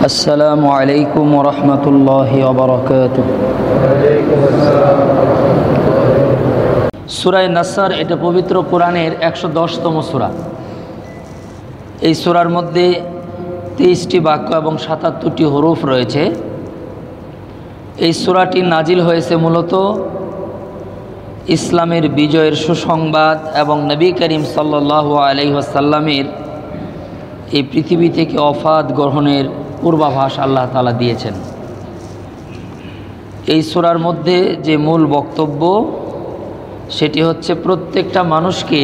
আসসালামু আলাইকুম ওয়া রাহমাতুল্লাহি ওয়া বারাকাতুহু। সূরা নাসর এটা পবিত্র কোরআনের 110তম সূরা। এই সূরার মধ্যে 23টি বাক্য এবং 77টি হরফ রয়েছে। এই সূরাটি নাজিল হয়েছে মূলত ইসলামের বিজয়ের সুসংবাদ এবং নবী করিম সাল্লাল্লাহু আলাইহি ওয়াসাল্লামের এই পৃথিবী থেকে ওফাত গ্রহণের পূর্বাভাস আল্লাহ তাআলা দিয়েছেন। এই সূরার মধ্যে যে মূল বক্তব্য সেটি হচ্ছে প্রত্যেকটা মানুষকে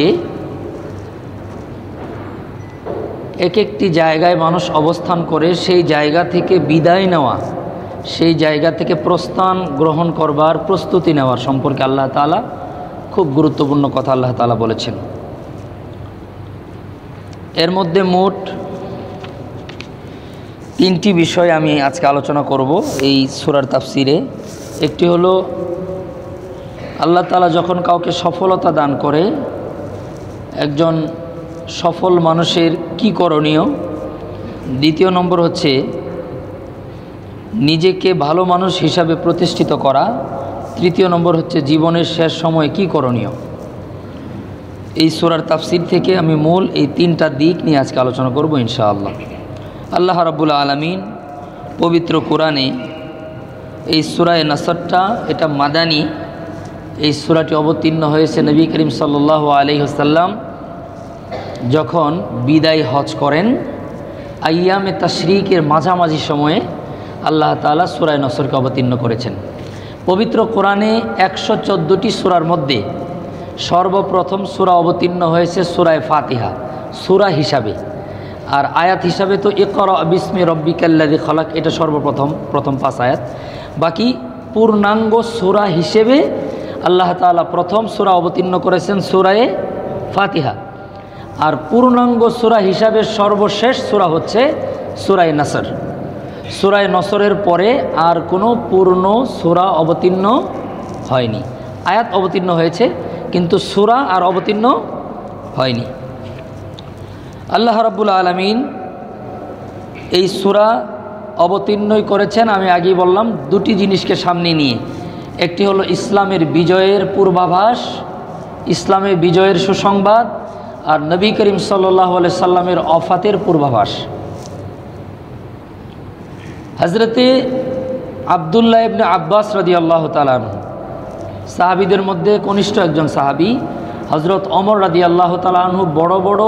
এক একটি জায়গায় মানুষ অবস্থান করে সেই জায়গা থেকে বিদায় নেওয়া, সেই জায়গা থেকে প্রস্থান গ্রহণ করবার প্রস্তুতি নেওয়ার সম্পর্কে আল্লাহ তাআলা খুব গুরুত্বপূর্ণ কথা আল্লাহ তাআলা বলেছেন। এর মধ্যে মোট 3টি বিষয় আমি আজকে আলোচনা করব এই সূরার তাফসিরে। একটি হলো আল্লাহ তাআলা যখন কাউকে সফলতা দান করে একজন সফল মানুষের কি করণীয়। দ্বিতীয় নম্বর হচ্ছে নিজেকে ভালো মানুষ হিসাবে প্রতিষ্ঠিত করা। তৃতীয় নম্বর হচ্ছে জীবনের শেষ সময়ে কি করণীয়। এই সূরার তাফসির থেকে আমি মূল এই 3টা দিক নিয়ে আজকে আলোচনা করব ইনশাআল্লাহ। আল্লাহ রাব্বুল আলামিন পবিত্র কোরআনে এই সূরা নাসরটা এটা মাদানী। এই সূরাটি অবতীর্ণ হয়েছে নবী করিম সাল্লাল্লাহু আলাইহি ওয়াসাল্লাম যখন বিদায় হজ করেন। আইয়ামে তাশরিকের মাঝামাঝি সময়ে আল্লাহ তাআলা সূরা নাসরকে অবতীর্ণ করেছেন। পবিত্র কোরআনে 114টি সূরার মধ্যে সর্বপ্রথম সূরা অবতীর্ণ হয়েছে সূরা ফাতিহা সূরা হিসাবে, আর আয়াত হিসাবে তো ইকরা বিসমি রব্বিকাল্লাযী খলাক এটা প্রথম 5 আয়াত। বাকি পূর্ণাঙ্গ সূরা হিসেবে আল্লাহ তাআলা প্রথম সূরা অবতীর্ণ করেছেন সূরা ফাতিহা, আর পূর্ণাঙ্গ সূরা হিসাবে সর্বশেষ সূরা হচ্ছে সূরা নাসর। সূরা নাসরের পরে আর কোনো পূর্ণ সূরা অবতীর্ণ হয়নি। আয়াত অবতীর্ণ হয়েছে কিন্তু সূরা আর অবতীর্ণ হয়নি। আল্লাহ রাব্বুল আলামিন এই সূরা অবতীর্ণই করেছেন, আমি আগেই বললাম, 2টি জিনিসকে সামনে নিয়ে। একটি হলো ইসলামের বিজয়ের পূর্বাভাস, ইসলামের বিজয়ের সুসংবাদ, আর নবী করিম সাল্লাল্লাহু আলাইহি সাল্লামের ওফাতের পূর্বাভাস। হযরতে আব্দুল্লাহ ইবনে আব্বাস রাদিয়াল্লাহু তাআলা আনহু সাহাবীদের মধ্যে কনিষ্ঠ একজন সাহাবী। হযরত ওমর রাদিয়াল্লাহু তাআলা আনহু বড় বড়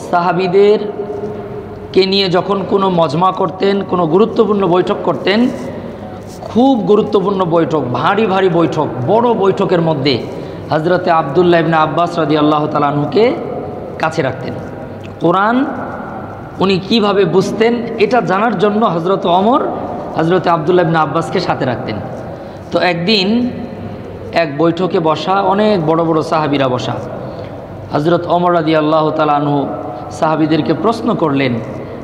সাহাবীদেরকে নিয়ে যখন কোনো মজমা করতেন, কোনো গুরুত্বপূর্ণ বৈঠক করতেন, খুব গুরুত্বপূর্ণ বৈঠক, ভারী ভারী বৈঠক, বড় বৈঠকের মধ্যে হযরতে আব্দুল্লাহ ইবনে আব্বাস রাদিয়াল্লাহু তাআলা আনহুকে কাছে রাখতেন। কোরআন উনি কিভাবে বুঝতেন এটা জানার জন্য হযরত ওমর হযরতে আব্দুল্লাহ ইবনে আব্বাসকে সাথে রাখতেন। তো একদিন এক বৈঠকে বসা, অনেক বড় বড় সাহাবীরা বসা। হযরত ওমর রাদিয়াল্লাহু তাআলা আনহু সাহাবীদেরকে প্রশ্ন করলেন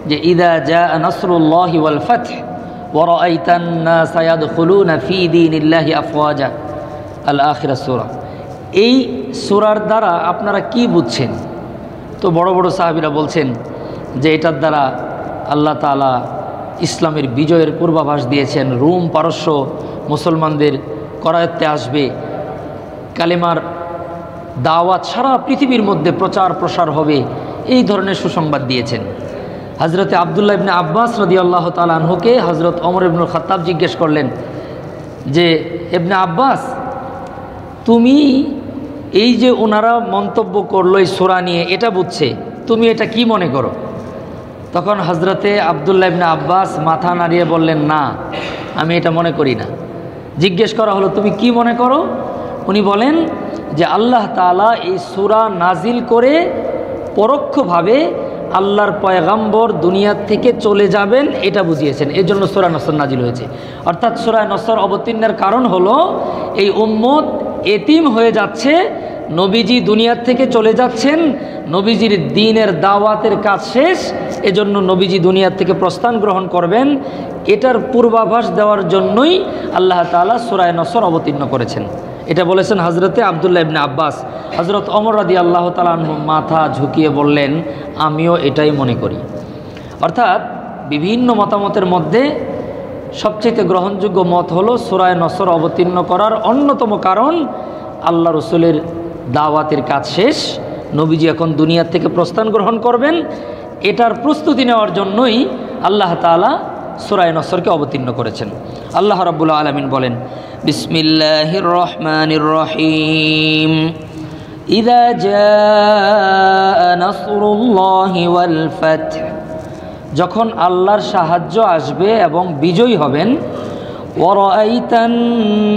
যে ইদা জা নাসরুল্লাহি ওয়াল ফাতহ ওয়া রাআইতান নাসা ইয়াদখুলুনা ফি দীনিল্লাহি আফওয়াজা, আল আখিরা সূরা। এই সূরার দ্বারা আপনারা কি বুঝছেন? তো বড় বড় সাহাবীরা বলছেন যে এটার দ্বারা আল্লাহ তাআলা ইসলামের বিজয়ের পূর্বাভাস দিয়েছেন। রোম পারস্য মুসলমানদের করায়ত্তে আসবে, কালেমার দাওয়াত সারা পৃথিবীর মধ্যে প্রচার প্রসার হবে, এই ধরনের সুসংবাদ দিয়েছেন। হযরতে আব্দুল্লাহ ইবনে আব্বাস রাদিয়াল্লাহু তাআলা আনহুকে হযরত ওমর ইবনুল খাত্তাব জিজ্ঞেস করলেন যে ইবনে আব্বাস, তুমি এই যে ওনারা মন্তব্য করলো এই সূরা নিয়ে, এটা বুঝছে, তুমি এটা কি মনে করো? তখন হযরতে আব্দুল্লাহ ইবনে আব্বাস মাথা নাড়িয়ে বললেন, না, আমি এটা মনে করি না। জিজ্ঞেস করা হলো তুমি কি মনে করো? উনি বলেন যে আল্লাহ তাআলা এই সূরা নাজিল করে পরোক্ষভাবে আল্লাহর পয়গম্বর দুনিয়ার থেকে চলে যাবেন এটা বুঝিয়েছেন, এই জন্য সূরা নাসর নাজিল হয়েছে। অর্থাৎ সূরা নাসর অবতীর্ণের কারণ হলো এই উম্মত এতিম হয়ে যাচ্ছে, নবীজি দুনিয়ার থেকে চলে যাচ্ছেন, নবীজির দ্বীনের দাওয়াতের কাজ শেষ, এজন্য নবীজি দুনিয়ার থেকে প্রস্থান গ্রহণ করবেন, এটার পূর্বাভাস দেওয়ার জন্যই আল্লাহ তাআলা সূরা নাসর অবতীর্ণ করেছেন। এটা বলেছেন হযরতে আব্দুল্লাহ ইবনে আব্বাস। হযরত ওমর রাদিয়াল্লাহু তাআলা আনহু মাথা ঝুঁকিয়ে বললেন, আমিও এটাই মনে করি। অর্থাৎ বিভিন্ন মতামতের মধ্যে সবচেয়ে গ্রহণযোগ্য মত হলো সূরা নসর অবতীর্ণ করার অন্যতম কারণ আল্লাহ রসুলের দাওয়াতের কাজ শেষ, নবীজি এখন দুনিয়া থেকে প্রস্থান গ্রহণ করবেন, এটার প্রস্তুতি নেওয়ার জন্যই আল্লাহ তাআলা সূরা নসরকে অবতীর্ণ করেছেন। আল্লাহ রাব্বুল আলামিন বলেন, বিসমিল্লাহির রহমানির রহিম, ইযা জাআ নাসরুল্লাহি ওয়াল ফাth, যখন আল্লাহর সাহায্য আসবে এবং বিজয়ী হবেন, ওয়ারাআইতান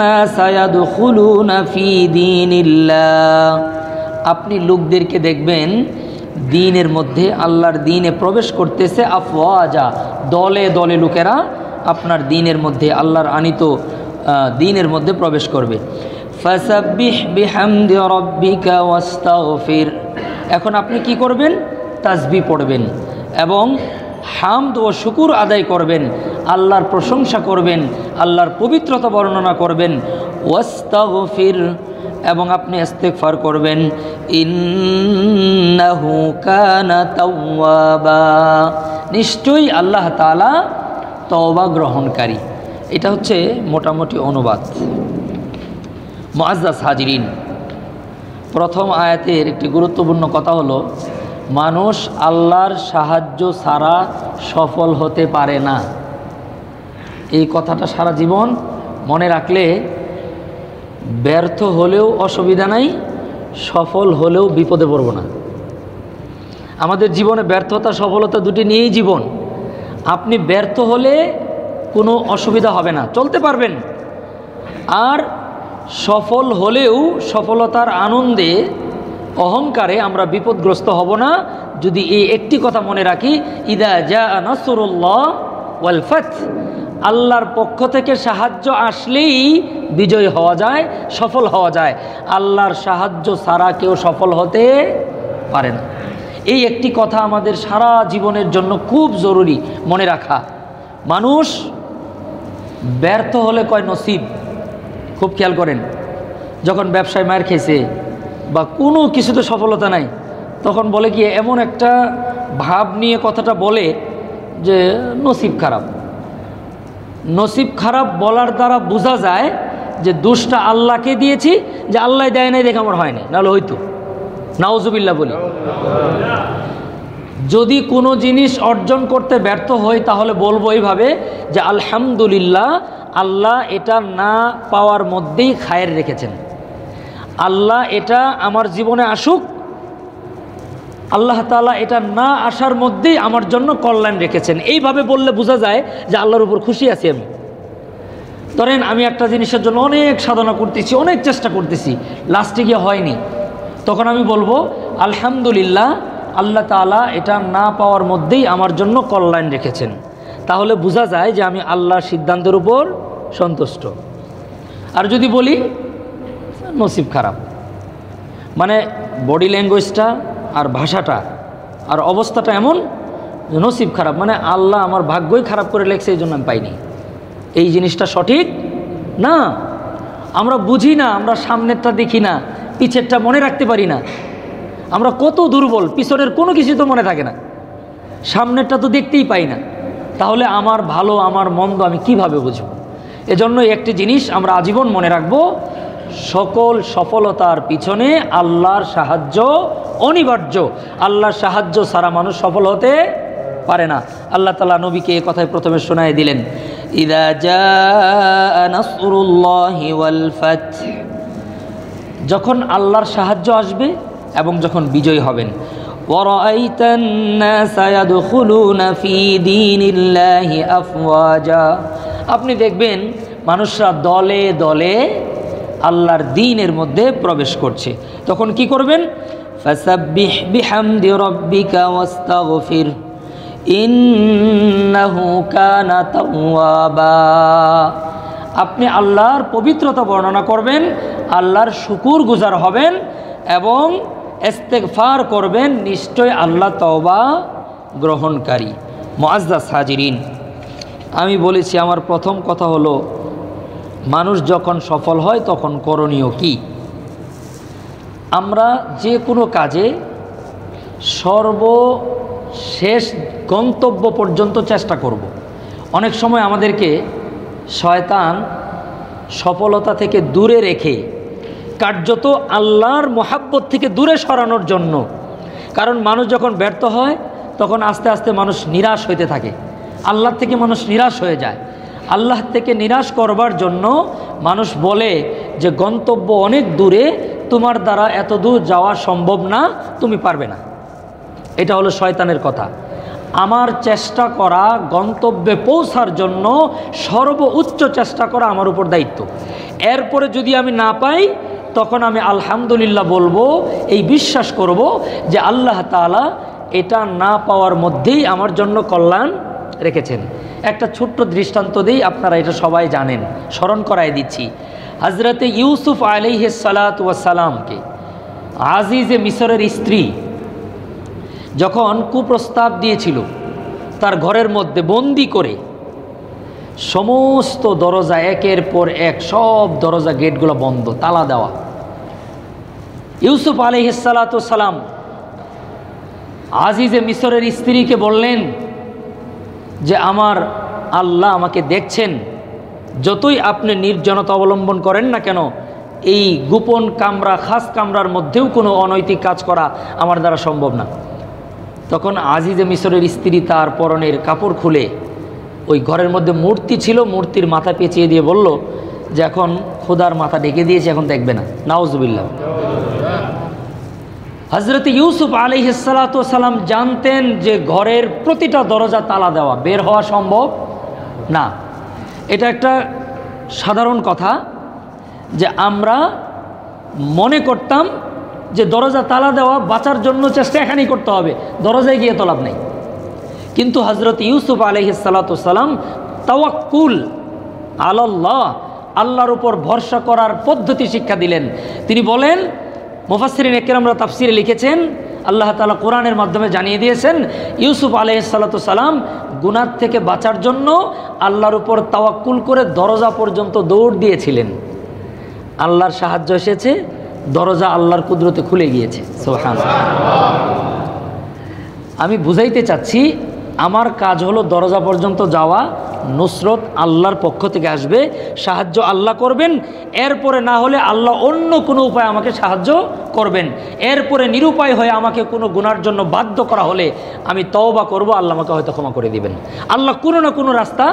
নাসা ইয়াদখুলুনা ফি দীনিল্লাহ, আপনি লোকদেরকে দেখবেন দ্বীনের মধ্যে, আল্লাহর দ্বীনে প্রবেশ করতেছে, আফওয়াজা, দলে দলে লোকেরা আপনার দ্বীনের মধ্যে, আল্লাহর আনিত দ্বীনের মধ্যে প্রবেশ করবে। ফাসাব্বিহ বিহামদি রাব্বিকা ওয়াস্তাগফির, এখন আপনি কি করবেন? তাসবিহ পড়বেন এবং হামদ ও শুকুর আদায় করবেন, আল্লাহর প্রশংসা করবেন, আল্লাহর পবিত্রতা বর্ণনা করবেন। ওয়াস্তাগফির, এবং আপনি ইস্তিগফার করবেন। ইন্নাহু কানা তাওয়াবা, নিশ্চয়ই আল্লাহ তাআলা তওবা গ্রহণকারী। এটা হচ্ছে মোটামুটি অনুবাদ। মুআজ্জাজ হাজিরিন, প্রথম আয়াতের একটি গুরুত্বপূর্ণ কথা হলো, মানুষ আল্লাহর সাহায্য ছাড়া সফল হতে পারে না। এই কথাটা সারা জীবন মনে রাখলে ব্যর্থ হলেও অসুবিধা নাই, সফল হলেও বিপদে পড়ব না। আমাদের জীবনে ব্যর্থতা সফলতা দুটি নিয়েই জীবন। আপনি ব্যর্থ হলে কোনো অসুবিধা হবে না, চলতে পারবেন। আর সফল হলেও সফলতার আনন্দে অহংকারে আমরা বিপদগ্রস্ত হব না, যদি এই একটি কথা মনে রাখি, ইদা জাআ নাসরুল্লাহ ওয়াল ফাth, আল্লাহর পক্ষ থেকে সাহায্য আসলেই বিজয় হওয়া যায়, সফল হওয়া যায়। আল্লাহর সাহায্য ছাড়া কেউ সফল হতে পারে না। এই একটি কথা আমাদের সারা জীবনের জন্য খুব জরুরি মনে রাখা। মানুষ ব্যর্থ হলে কয় নসিব, খুব খেয়াল করেন। যখন ব্যবসায় মার খেয়েছে বা কোনো কিছুতে সফলতা নাই, তখন বলে কি, এমন একটা ভাব নিয়ে কথাটা বলে যে নসিব খারাপ। নসিব খারাপ বলার দ্বারা বোঝা যায় যে দোষটা আল্লাহকে দিয়েছি, যে আল্লাহ দেয় নাই দেখে আমার হয়নি, নাহলে হয়তো। নাউজুবিল্লাহ বলি। যদি কোনো জিনিস অর্জন করতে ব্যর্থ হই, তাহলে বলবো এইভাবে যে আলহামদুলিল্লাহ, আল্লাহ এটা না পাওয়ার মধ্যেই খায়ের রেখেছেন। আল্লাহ এটা আমার জীবনে আসুক, আল্লাহ তাআলা এটা না আসার মধ্যেই আমার জন্য কল্যাণ রেখেছেন। এইভাবে বললে বোঝা যায় যে আল্লাহর উপর খুশি আছি আমি। ধরেন আমি একটা জিনিসের জন্য অনেক সাধনা করতেছি, অনেক চেষ্টা করতেছি, লাস্টে গিয়ে হয়নি, তখন আমি বলবো আলহামদুলিল্লাহ, আল্লাহ তাআলা এটা না পাওয়ার মধ্যেই আমার জন্য কল্যাণ রেখেছেন। তাহলে বোঝা যায় যে আমি আল্লাহর সিদ্ধান্তের উপর সন্তুষ্ট। আর যদি বলি নসিব খারাপ, মানে বডি ল্যাঙ্গুয়েজটা আর ভাষাটা আর অবস্থাটা এমন, নসিব খারাপ মানে আল্লাহ আমার ভাগ্যই খারাপ করে লেখছে, এই জন্য আমি পাইনি। এই জিনিসটা সঠিক না। আমরা বুঝি না, আমরা সামনেরটা দেখি না, পিছেরটা মনে রাখতে পারি না। আমরা কত দুর্বল, পিছনের কোনো কিছু তো মনে থাকে না, সামনেরটা তো দেখতেই পাই না। তাহলে আমার ভালো আমার মন্দ আমি কিভাবে বুঝব? এজন্য একটি জিনিস আমরা আজীবন মনে রাখবো, সকল সফলতার পিছনে আল্লাহর সাহায্য অনিবার্য। আল্লাহর সাহায্য ছাড়া মানুষ সফল হতে পারে না। আল্লাহ তাআলা নবীকে এই কথাই প্রথমে শোনায় দিলেন, ইযা জাআ নাসরুল্লাহি ওয়াল ফাth, যখন আল্লাহর সাহায্য আসবে এবং যখন বিজয় হবেন। ওয়ারাআইতান নাসা ইয়াদখুলুনা ফি দীনিল্লাহি আফওয়াজা, আপনি দেখবেন মানুষরা দলে দলে আল্লাহর দ্বীনের মধ্যে প্রবেশ করছে। তখন কি করবেন? ফাসাব্বিহ বিহামদি রাব্বিকা ওয়াস্তাগফির ইন্নাহু কানা তাওয়াবা, আপনি আল্লাহর পবিত্রতা বর্ণনা করবেন, আল্লাহর শুকুর গুজার হবেন এবং ইস্তিগফার করবেন, নিশ্চয় আল্লাহ তওবা গ্রহণকারী। মুআজ্জাজ হাজিরিন, আমি বলেছি আমার প্রথম কথা হলো, মানুষ যখন সফল হয় তখন করণীয় কি? আমরা যে কোনো কাজে সর্বশেষ গন্তব্য পর্যন্ত চেষ্টা করব। অনেক সময় আমাদেরকে শয়তান সফলতা থেকে দূরে রেখে কার্যত আল্লাহর মহাব্বত থেকে দূরে সরানোর জন্য, কারণ মানুষ যখন ব্যর্থ হয় তখন আস্তে আস্তে মানুষ নিরাশ হইতে থাকে, আল্লাহ থেকে মানুষ নিরাশ হয়ে যায়। আল্লাহ থেকে নিরাশ করবার জন্য মানুষ বলে যে গন্তব্য অনেক দূরে, তোমার দ্বারা এত দূর যাওয়া সম্ভব না, তুমি পারবে না। এটা হলো শয়তানের কথা। আমার চেষ্টা করা, গন্তব্যে পৌঁছার জন্য সর্বোচ্চ চেষ্টা করা আমার উপর দায়িত্ব। এরপরে যদি আমি না পাই তখন আমি আলহামদুলিল্লাহ বলবো, এই বিশ্বাস করব যে আল্লাহ তাআলা এটা না পাওয়ার মধ্যেই আমার জন্য কল্যাণ রেখেছেন। একটা ছোট্ট দৃষ্টান্ত দিই, আপনারা এটা সবাই জানেন, স্মরণ করায় দিচ্ছি। হযরতে ইউসুফ আলাইহিস সালাতু ওয়াস সালামকে আজিজে মিসরের স্ত্রী যখন কুপ্রস্তাব দিয়েছিল, তার ঘরের মধ্যে বন্দি করে সমস্ত দরজা একের পর এক, সব দরজা গেটগুলো বন্ধ, তালা দেওয়া। ইউসুফ আলাইহিস সালাতু ওয়াস সালাম আজিজে মিসরের স্ত্রীকে বললেন যে আমার আল্লাহ আমাকে দেখছেন, যতই আপনি নির্জনতা অবলম্বন করেন না কেন, এই গোপন কামরা, খাস কামরার মধ্যেও কোনো অনৈতিক কাজ করা আমার দ্বারা সম্ভব না। তখন আজিজে মিসরের স্ত্রী তার পরনের কাপড় খুলে, ওই ঘরের মধ্যে মূর্তি ছিল, মূর্তির মাথা পেঁচিয়ে দিয়ে বলল যে এখন খোদার মাথা ঢেকে দিয়েছে, এখন দেখবে না। নাউজুবিল্লাহ। হযরত ইউসুফ আলাইহিস সালাতু ওয়াস সালাম জানতেন যে ঘরের প্রতিটা দরজা তালা দেওয়া, বের হওয়া সম্ভব না। এটা একটা সাধারণ কথা যে আমরা মনে করতাম যে দরজা তালা দেওয়া, বাঁচার জন্য চেষ্টা এখানেই করতে হবে, দরজায় গিয়ে তো লাভ নেই। কিন্তু হযরত ইউসুফ আলাইহিস সালাতু ওয়াস সালাম তাওয়াক্কুল আলাল্লাহ, আল্লাহর উপর ভরসা করার পদ্ধতি শিক্ষা দিলেন। তিনি বলেন, মুফাসসিরিন ইকরামরা তাফসিরে লিখেছেন, আল্লাহ তাআলা কোরআনের মাধ্যমে জানিয়ে দিয়েছেন, ইউসুফ আলাইহিস সালাতু ওয়াস সালাম গুনাহ থেকে বাঁচার জন্য আল্লাহর উপর তাওয়াক্কুল করে দরজা পর্যন্ত দৌড় দিয়েছিলেন। আল্লাহর সাহায্য এসেছে, দরজা আল্লাহর কুদরতে খুলে গিয়েছে। সুবহানাল্লাহ। আমি বুঝাইতে চাচ্ছি, আমার কাজ হলো দরজা পর্যন্ত যাওয়া, নুসরত আল্লাহর পক্ষ থেকে আসবে, সাহায্য আল্লাহ করবেন। এরপরে না হলে আল্লাহ অন্য কোনো উপায় আমাকে সাহায্য করবেন। এরপরে নিরুপায় হয়ে আমাকে কোনো গুনার জন্য বাধ্য করা হলে আমি তওবা করব, আল্লাহ আমাকে হয়তো ক্ষমা করে দিবেন, আল্লাহ কোনো না কোনো রাস্তা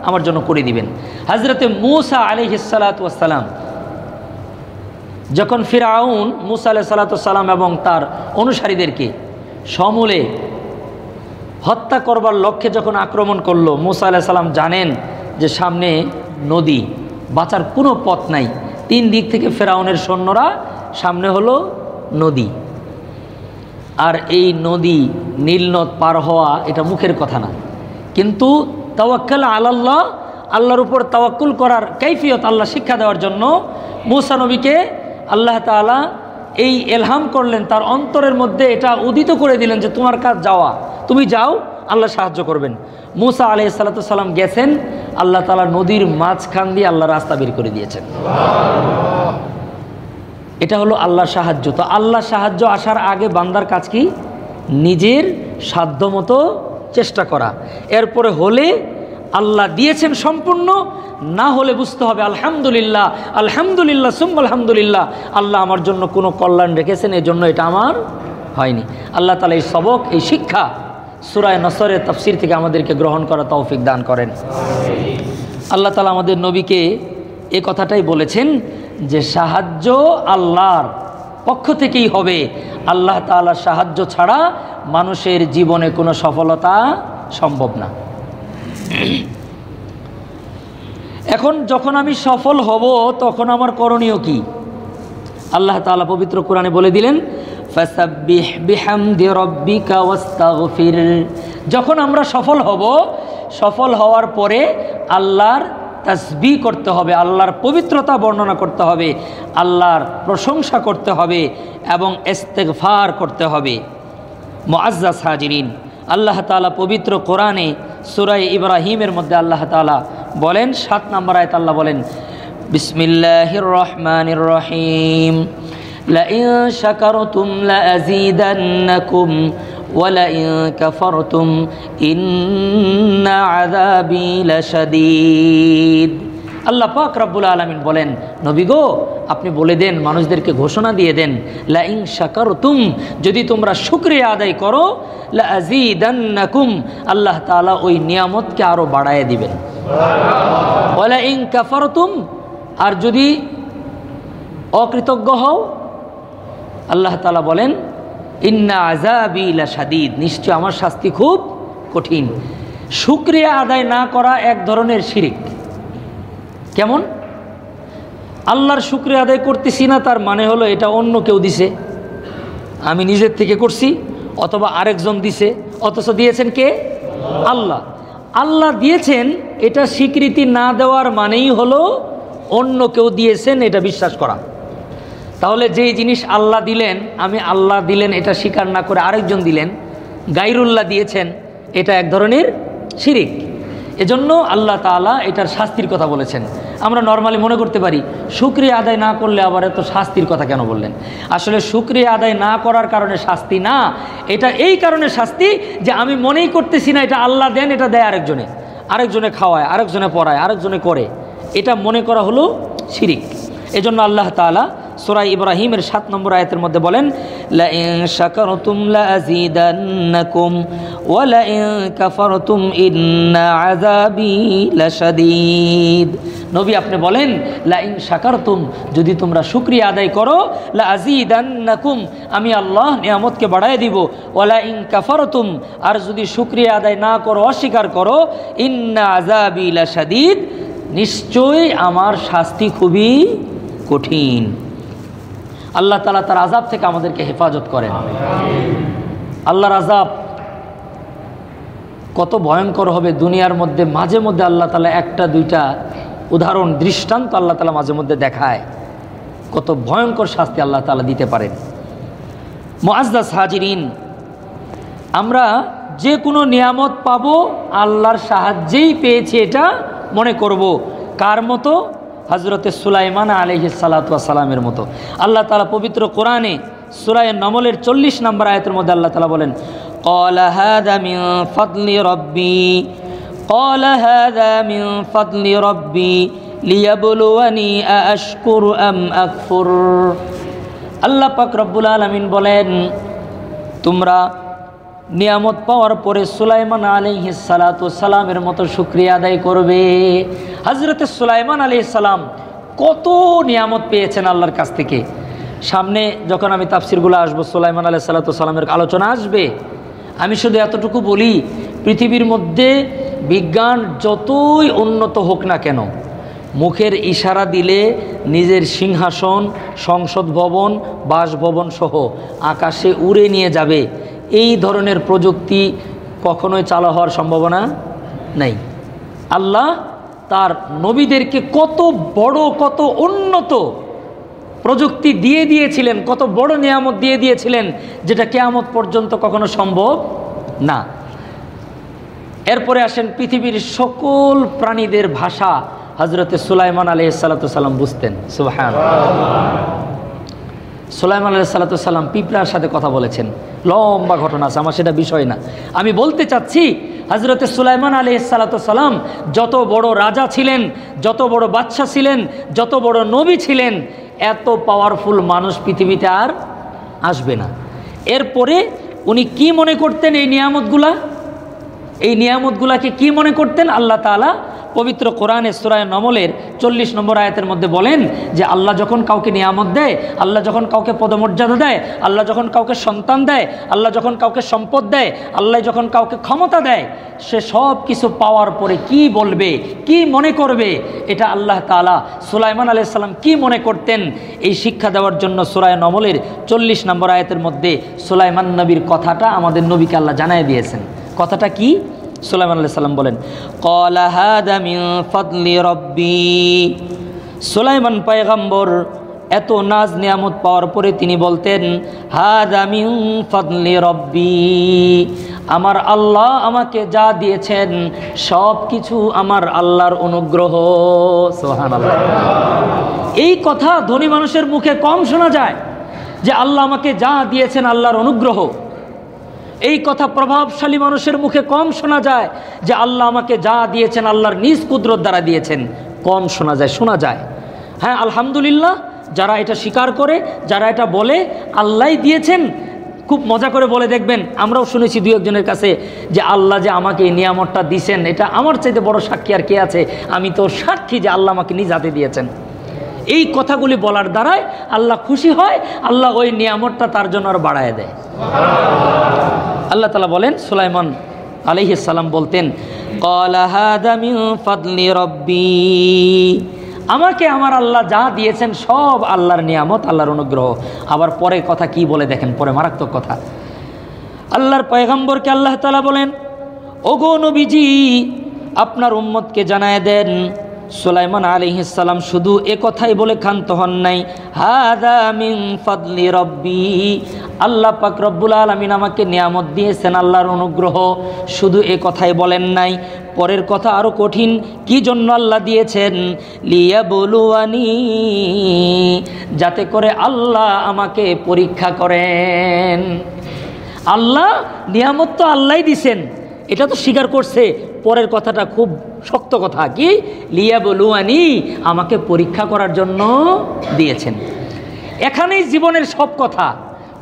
আমার জন্য করে দিবেন। হযরতে মূসা আলাইহিস সালাতু ওয়াস সালাম যখন ফিরআউন মূসা আলাইহিস সালাতু ওয়াস সালাম এবং তার অনুসারীদেরকে সমূলে হত্যা করবার লক্ষ্যে যখন আক্রমণ করলো, মূসা আলাইহিস সালাম জানেন যে সামনে নদী, বাঁচার কোনো পথ নাই। তিন দিক থেকে ফিরআউনের সৈন্যরা, সামনে হলো নদী। আর এই নদী, নীল নদ পার হওয়া এটা মুখের কথা না, কিন্তু তাওয়াক্কুল আলাল্লাহ, আল্লাহর উপর তাওয়াক্কুল করার কাইফিয়ত আল্লাহ শিক্ষা দেওয়ার জন্য মূসা নবীকে আল্লাহ তাআলা এই ইলহাম করলেন, তার অন্তরের মধ্যে এটা উদিত করে দিলেন যে তোমার কাজ যাওয়া, তুমি যাও, আল্লাহ সাহায্য করবেন। মূসা আলাইহিস সালাতু ওয়াস সালাম গেছেন, আল্লাহ তাআলা নদীর মাঝখান দিয়ে আল্লাহ রাস্তা বের করে দিয়েছেন। এটা হলো আল্লাহর সাহায্য। তো আল্লাহর সাহায্য আসার আগে বান্দার কাজ কি? নিজের সাধ্যমতো চেষ্টা করা। এরপরে হলে আল্লাহ দিয়েছেন সম্পূর্ণ, না হলে বুঝতে হবে আলহামদুলিল্লাহ, আলহামদুলিল্লাহ সুম্মা আলহামদুলিল্লাহ, আল্লাহ আমার জন্য কোনো কল্যাণ রেখেছেন, এই জন্য এটা আমার হয়নি। আল্লাহ তাআলা এই সবক, এই শিক্ষা সূরা নসরের তাফসীর থেকে আমাদেরকে গ্রহণ করা তৌফিক দান করেন। আল্লাহ তাআলা আমাদের নবীকে এই কথাটাই বলেছেন যে সাহায্য আল্লাহর পক্ষ থেকেই হবে। আল্লাহ তাআলার সাহায্য ছাড়া মানুষের জীবনে কোনো সফলতা সম্ভব না। এখন যখন আমি সফল হব তখন আমার করণীয় কি? আল্লাহ তাআলা পবিত্র কোরআনে বলে দিলেন, ফাসাব্বিহ বিহামদি রাব্বিকা ওয়াস্তাগফির। যখন আমরা সফল হব, সফল হওয়ার পরে আল্লাহর তাসবিহ করতে হবে, আল্লাহর পবিত্রতা বর্ণনা করতে হবে, আল্লাহর প্রশংসা করতে হবে এবং ইস্তিগফার করতে হবে। মুআজ্জাজ হাজিরিন, আল্লাহ তাআলা পবিত্র কোরআনে সূরা ইব্রাহিমের মধ্যে আল্লাহ তাআলা বলেন, 7 নম্বর আয়াত আল্লাহ বলেন, বিসমিল্লাহির রহমানির রহিম, লাইন শাকারতুম লাযীদান্নাকুম ওয়ালাইন কাফারতুম ইন্না আযাবি লাশাদীদ। আল্লাহ পাক রব্বুল আলামিন বলেন, নবী গো আপনি বলে দেন, মানুষদেরকে ঘোষণা দিয়ে দেন, লা ইন শাকারতুম, যদি তোমরা শুকরিয়া আদায় করো, লা আযীদান্নাকুম, আল্লাহ তাআলা ওই নিয়ামতকে আরো বাড়ায় দিবেন। ওয়ালা ইন কাফারতুম, আর যদি অকৃতজ্ঞ হও, আল্লাহ তাআলা বলেন ইন্না আযাবি লাশাদীদ, নিশ্চয় আমার শাস্তি খুব কঠিন। শুকরিয়া আদায় না করা এক ধরনের শিরক। কেমন? আল্লাহর শুকরিয়া আদায় করতেছি না, তার মানে হলো এটা অন্য কেউ দিছে, আমি নিজের থেকে করছি, অথবা আরেকজন দিছে, অথচ দিয়েছেন কে? আল্লাহ। আল্লাহ দিয়েছেন এটা স্বীকৃতি না দেওয়ার মানেই হলো অন্য কেউ দিয়েছেন এটা বিশ্বাস করা। তাহলে যেই জিনিস আল্লাহ দিলেন, আমি আল্লাহ দিলেন এটা স্বীকার না করে আরেকজন দিলেন, গায়রুল্লাহ দিয়েছেন, এটা এক ধরনের শিরিক। এজন্য আল্লাহ তাআলা এটার শাস্তির কথা বলেছেন। আমরা নর্মালি মনে করতে পারি শুকরিয়া আদায় না করলে আবার এত শাস্তির কথা কেন বললেন। আসলে শুকরিয়া আদায় না করার কারণে শাস্তি না, এটা এই কারণে শাস্তি যে আমি মনেই করতেছি না এটা আল্লাহ দেন, এটা দেয় আরেকজনে, আরেকজনে খাওয়ায়, আরেকজনে পড়ায়, আরেকজনে করে, এটা মনে করা হলো শিরিক। এজন্য আল্লাহ তাআলা সূরা ইব্রাহিমের 7 নম্বর আয়াতের মধ্যে বলেন, লা ইন শাকারতুম লা আযীদান্নাকুম ওয়া লা ইন কাফারতুম ইন্না আযাবি লাশাদীদ। নবী আপনি বলেন, লা ইন শাকারতুম, যদি তোমরা শুকরিয়া আদায় করো, লা আযীদান্নাকুম, আমি আল্লাহ নিয়ামতকে বাড়ায় দিব, ওয়া লা ইন কাফারতুম, আর যদি শুকরিয়া আদায় না করো, অস্বীকার করো, ইন্না আযাবি লাশাদীদ, নিশ্চয়ই আমার শাস্তি খুবই কঠিন। আল্লাহ তাআলা তার আযাব থেকে আমাদেরকে হেফাজত করেন। আল্লাহর আযাব কত ভয়ঙ্কর হবে দুনিয়ার মধ্যে, মাঝে মধ্যে আল্লাহ তাআলা একটা দুইটা উদাহরণ, দৃষ্টান্ত আল্লাহ তাআলা মাঝে মধ্যে দেখায়, কত ভয়ঙ্কর শাস্তি আল্লাহ তাআলা দিতে পারেন। মুআজ্জাজ হাজিরিন, আমরা যে কোনো নিয়ামত পাবো আল্লাহর সাহায্যেই পেয়েছি এটা মনে করব। কার মতো? হযরতে সুলাইমান আলাইহিস সালাতু ওয়াস সালামের মতো। আল্লাহ তাআলা পবিত্র কোরআনে সূরা নমলের 40 নম্বর আয়াতের মধ্যে আল্লাহ তাআলা বলেন, ক্বালা হাযা মিন ফাদলি রাব্বি, ক্বালা হাযা মিন ফাদলি রাব্বি লিয়াবলুয়ানি আশকুরু আম আকফুর। আল্লাহ পাক রব্বুল আলামিন বলেন, তোমরা নিয়ামত পাওয়ার পরে সুলাইমান আলাইহিস সালাতু ওয়াস সালামের মতো শুকরিয়া আদায় করবে। হযরতে সুলাইমান আলাইহিস সালাম কত নিয়ামত পেয়েছেন আল্লাহর কাছ থেকে। সামনে যখন আমি তাফসিরগুলো আসবো, সুলাইমান আলাইহিস সালাতু ওয়াস সালামের আলোচনা আসবে। আমি শুধু এতটুকু বলি, পৃথিবীর মধ্যে বিজ্ঞান যতই উন্নত হোক না কেন, মুখের ইশারা দিলে নিজের সিংহাসন, সংসদ ভবন, বাসভবন সহ আকাশে উড়ে নিয়ে যাবে, এই ধরনের প্রযুক্তি কখনোই চালু হওয়ার সম্ভাবনা নাই। আল্লাহ তার নবীদেরকে কত বড়, কত উন্নত প্রযুক্তি দিয়ে দিয়েছিলেন, কত বড় নিয়ামত দিয়ে দিয়েছিলেন, যেটা কিয়ামত পর্যন্ত কখনো সম্ভব না। এরপরে আসেন পৃথিবীর সকল প্রাণীদের ভাষা হযরতে সুলাইমান আলাইহিস সালাতু ওয়াস সালাম বুঝতেন। সুবহানাল্লাহ। সুলাইমান আলাইহিস সালাতু ওয়াস সালাম পিঁপড়ার সাথে কথা বলেছেন, লম্বা ঘটনা আছে, আমার সেটা বিষয় না। আমি বলতে চাচ্ছি হযরতে সুলাইমান আলাইহিস সালাতু ওয়াস সালাম যত বড় রাজা ছিলেন, যত বড় বাদশা ছিলেন, যত বড় নবী ছিলেন, এত পাওয়ারফুল মানুষ পৃথিবীতে আর আসবে না। এরপরে উনি কি মনে করতেন? এই নিয়ামতগুলাকে কি মনে করতেন? আল্লাহ তাআলা পবিত্র কোরআনে সূরা নমলের 40 নম্বর আয়াতের মধ্যে বলেন যে আল্লাহ যখন কাউকে নিয়ামত দেয়, আল্লাহ যখন কাউকে পদমর্যাদা দেয়, আল্লাহ যখন কাউকে সন্তান দেয়, আল্লাহ যখন কাউকে সম্পদ দেয়, আল্লাহ যখন কাউকে ক্ষমতা দেয়, সে সব কিছু পাওয়ার পরে কি বলবে, কি মনে করবে, এটা আল্লাহ তাআলা সুলাইমান আলাইহিস সালাম কি মনে করতেন এই শিক্ষা দেওয়ার জন্য সূরা নমলের 40 নম্বর আয়াতের মধ্যে সুলাইমান নবীর কথাটা আমাদের নবীকে আল্লাহ জানায় দিয়েছেন। কথাটা কি? সুলাইমান আলাইহিস সালাম বলেন, ক্বালা হাযা মিন ফাদলি রাব্বি। সুলাইমান পয়গম্বর এত নাজ নিয়ামত পাওয়ার পরে তিনি বলতেন, হাযা মিন ফাদলি রাব্বি, আমার আল্লাহ আমাকে যা দিয়েছেন সব কিছু আমার আল্লাহর অনুগ্রহ। সুবহানাল্লাহ। এই কথা ধনী মানুষের মুখে কম শোনা যায় যে আল্লাহ আমাকে যা দিয়েছেন আল্লাহর অনুগ্রহ। এই কথা প্রভাবশালী মানুষের মুখে কম শোনা যায় যে আল্লাহ আমাকে যা দিয়েছেন আল্লাহর নিজ কুদরত দ্বারা দিয়েছেন, কম শোনা যায়। হ্যাঁ, আলহামদুলিল্লাহ, যারা এটা স্বীকার করে, যারা এটা বলে আল্লাহই দিয়েছেন, খুব মজা করে বলে দেখবেন, আমরাও শুনেছি দুই একজনের কাছে যে আল্লাহ যে আমাকে এই নিয়ামতটা দিয়েছেন, এটা আমার চাইতে বড় সাক্ষী আর কে আছে, আমি তো সাক্ষী যে আল্লাহ আমাকে নিজ হাতে দিয়েছেন। এই কথাগুলি বলার দ্বারাই আল্লাহ খুশি হয়, আল্লাহ ওই নিয়ামতটা তার জন্য আর বাড়ায় দেয়। আল্লাহ তাআলা বলেন, সুলাইমান আলাইহিস সালাম বলতেন, ক্বালা হাযা মিন ফাদলি রাব্বি, আমাকে আমার আল্লাহ যা দিয়েছেন সব আল্লাহর নিয়ামত, আল্লাহর অনুগ্রহ। আবার পরে কথা কি বলে দেখেন, পরে মারাত্মক কথা। আল্লাহর পয়গম্বরকে আল্লাহ তাআলা বলেন, ওগো নবীজি, আপনার উম্মতকে জানায় দেন, সুলাইমান আলাইহিস সালাম শুধু এ কথাই বলে ক্ষান্ত হন নাই, হাযা মিন ফাদলি রাব্বি, আল্লাহ পাক রব্বুল আলামিন আমাকে নিয়ামত দিয়েছেন, আল্লাহর অনুগ্রহ। শুধু এ কথাই বলেন নাই, পরের কথা আরো কঠিন। কি জন্য আল্লাহ দিয়েছেন? লিয়াবলুয়ানি, যাতে করে আল্লাহ আমাকে পরীক্ষা করেন। আল্লাহ নিয়ামত তো আল্লাহই দিছেন, এটা তো স্বীকার করছে। পরের কথাটা খুব শক্ত কথা, কি? লিয়াবলুয়ানি, আমাকে পরীক্ষা করার জন্য দিয়েছেন। এখানেই জীবনের সব কথা,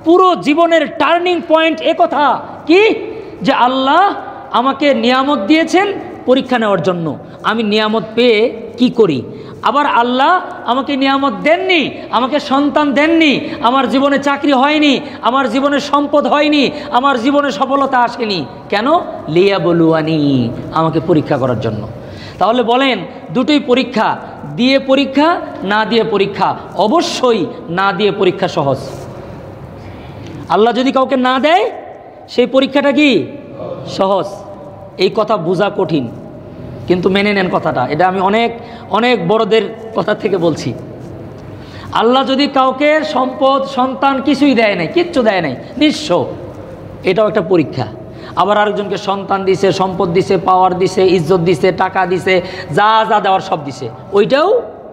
পুরো জীবনের টার্নিং পয়েন্ট এ কথা, কি? যে আল্লাহ আমাকে নিয়ামত দিয়েছেন পরীক্ষা নেওয়ার জন্য। আমি নিয়ামত পেয়ে কি করি? আবার আল্লাহ আমাকে নিয়ামত দেননি, আমাকে সন্তান দেননি, আমার জীবনে চাকরি হয়নি, আমার জীবনে সম্পদ হয়নি, আমার জীবনে সফলতা আসেনি। কেন? লিয়াবলুয়ানি, আমাকে পরীক্ষা করার জন্য। তাহলে বলেন, দুটোই পরীক্ষা, দিয়ে পরীক্ষা, না দিয়ে পরীক্ষা। অবশ্যই না দিয়ে পরীক্ষা সহজ। আল্লাহ যদি কাউকে না দেয়, সেই পরীক্ষাটা কি? সহজ। এই কথা বোঝা কঠিন, কিন্তু মেনে নেন কথাটা। এটা আমি অনেক অনেক বড়দের কথা থেকে বলছি। আল্লাহ যদি কাউকে সম্পদ, সন্তান কিছুই দেয় নাই, কিচ্ছু দেয় নাই, নিঃস্ব, এটাও একটা পরীক্ষা। আবার আরেকজনকে সন্তান দিছে, সম্পদ দিছে, পাওয়ার দিছে, ইজ্জত দিছে, টাকা দিছে, যা যা দেওয়ার সব দিছে, ওইটাও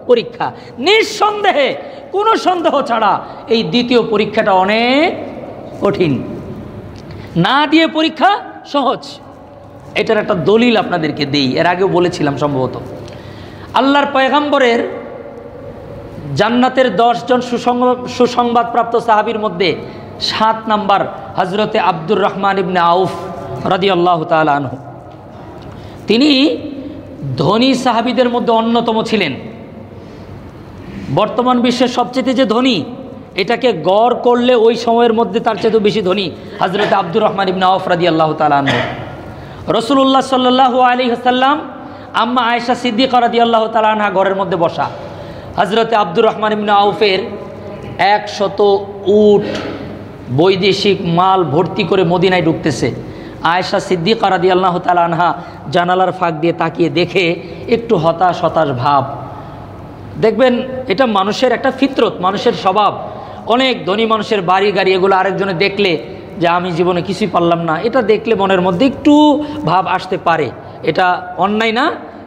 পরীক্ষা। নিঃসন্দেহে, কোনো সন্দেহ ছাড়া এই দ্বিতীয় পরীক্ষাটা অনেক কঠিন। না দিয়ে পরীক্ষা সহজ। এটার একটা দলিল আপনাদেরকে দেই, এর আগেও বলেছিলাম সম্ভবত। আল্লাহর পয়গম্বরের জান্নাতের 10 জন সুসংবাদপ্রাপ্ত সাহাবীর মধ্যে 7 নাম্বার হযরতে আব্দুর রহমান ইবনে আউফ রাদিয়াল্লাহু তাআলা আনহু। তিনি ধনী সাহাবীদের মধ্যে অন্যতম ছিলেন। বর্তমান বিশ্বের সবচেয়ে যে ধনী, এটাকে গড় করলে ওই সময়ের মধ্যে তার চেয়ে বেশি ধনী হযরতে আব্দুর রহমান ইবনে আউফ রাদিয়াল্লাহু তাআলা আনহু। রাসূলুল্লাহ সাল্লাল্লাহু আলাইহি ওয়াসাল্লাম, আম্মা আয়েশা সিদ্দিকা রাদিয়াল্লাহু তাআলা আনহা ঘরের মধ্যে বসা। হযরতে আব্দুর রহমান ইবনে আউফের 100 উট বৈদেশিক মাল ভর্তি করে মদিনায় ঢুকতেছে। আয়েশা সিদ্দিকা রাদিয়াল্লাহু তাআলা আনহা জানালার ফাঁক দিয়ে তাকিয়ে দেখে একটু হতাশ হতাশ ভাব। দেখবেন, এটা মানুষের একটা ফিতরত, মানুষের স্বভাব। অনেক ধনী মানুষের বাড়ি গাড়ি এগুলো আরেকজনে দেখলে যে আমি জীবনে কিছুই পারলাম না, এটা দেখলে মনের মধ্যে একটু ভাব আসতে পারে। এটা অন্যায় না,